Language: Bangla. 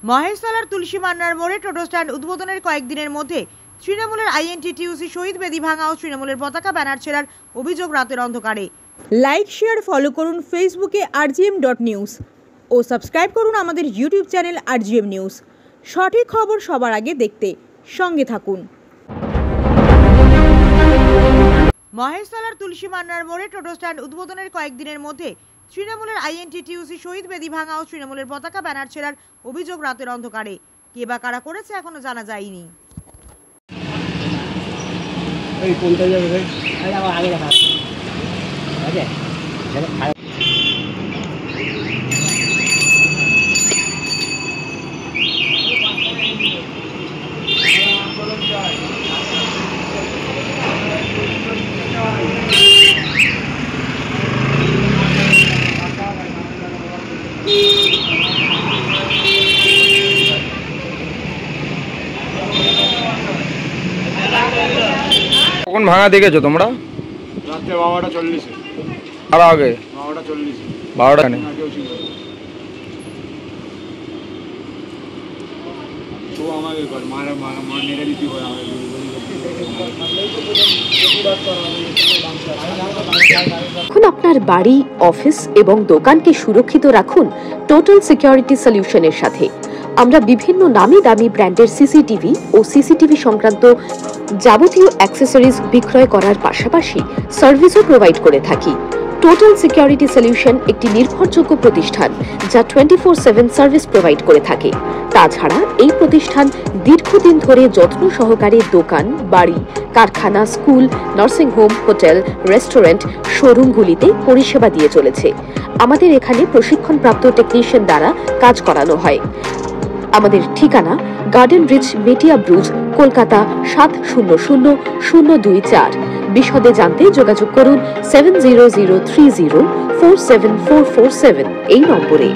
মহেশতলার তুলসী মান্নার মোড়ে টোটো স্ট্যান্ড উদ্বোধনের কয়েকদিনের মধ্যে তৃণমূলের আইএনটিটিইউসি শহীদ বেদি ভাঙা ও তৃণমূলের পতাকা ব্যানার ছেঁড়ার অভিযোগ রাতের অন্ধকারে। লাইক শেয়ার ফলো করুন ফেসবুকে rgm.news ও সাবস্ক্রাইব করুন আমাদের ইউটিউব চ্যানেল rgm নিউজ। সঠিক খবর সবার আগে দেখতে সঙ্গে থাকুন। মহেশতলার তুলসী মান্নার মোড়ে টোটো স্ট্যান্ড উদ্বোধনের কয়েকদিনের মধ্যে তৃণমূলের আইএনটিটিইউসি শহীদ বেদি ভাঙা ও তৃণমূলের পতাকা ব্যানার ছেঁড়ার অভিযোগ রাতের অন্ধকারে। কে বা কারা করেছে এখনো জানা যায়নি। কখন ভাঙা দেখেছো তোমরা? রাত্রে 12:40। আর আগে 12:40। 12টা নেই। তো আমাকে মেরে দিতে হয়। এখন আপনার বাড়ি, অফিস এবং দোকানকে সুরক্ষিত রাখুন টোটাল সিকিউরিটি সলিউশনের সাথে। আমরা বিভিন্ন নামি দামি ব্র্যান্ডের সিসিটিভি ও সিসিটিভি সংক্রান্ত যাবতীয় অ্যাক্সেসরিজ বিক্রয় করার পাশাপাশি সার্ভিসও প্রোভাইড করে থাকি। টোটাল সিকিউরিটি সলিউশন একটি নির্ভরযোগ্য প্রতিষ্ঠান যা 24/7 সার্ভিস প্রোভাইড করে থাকে। তাছাড়া এই প্রতিষ্ঠান দীর্ঘদিন ধরে যত্ন সহকারে দোকান, বাড়ি, কারখানা, school, nursing home, hotel, restaurant, শোরুমগুলিতে পরিষেবা দিয়ে চলেছে। আমাদের এখানে প্রশিক্ষণপ্রাপ্ত টেকনিশিয়ান দ্বারা কাজ করানো হয়। আমাদের ঠিকানা গার্ডেন রিচ, মেটিয়া ব্রুজ, কলকাতা 700024। বিশদে জানতে যোগাযোগ করুন 7003047447 এই নম্বরে।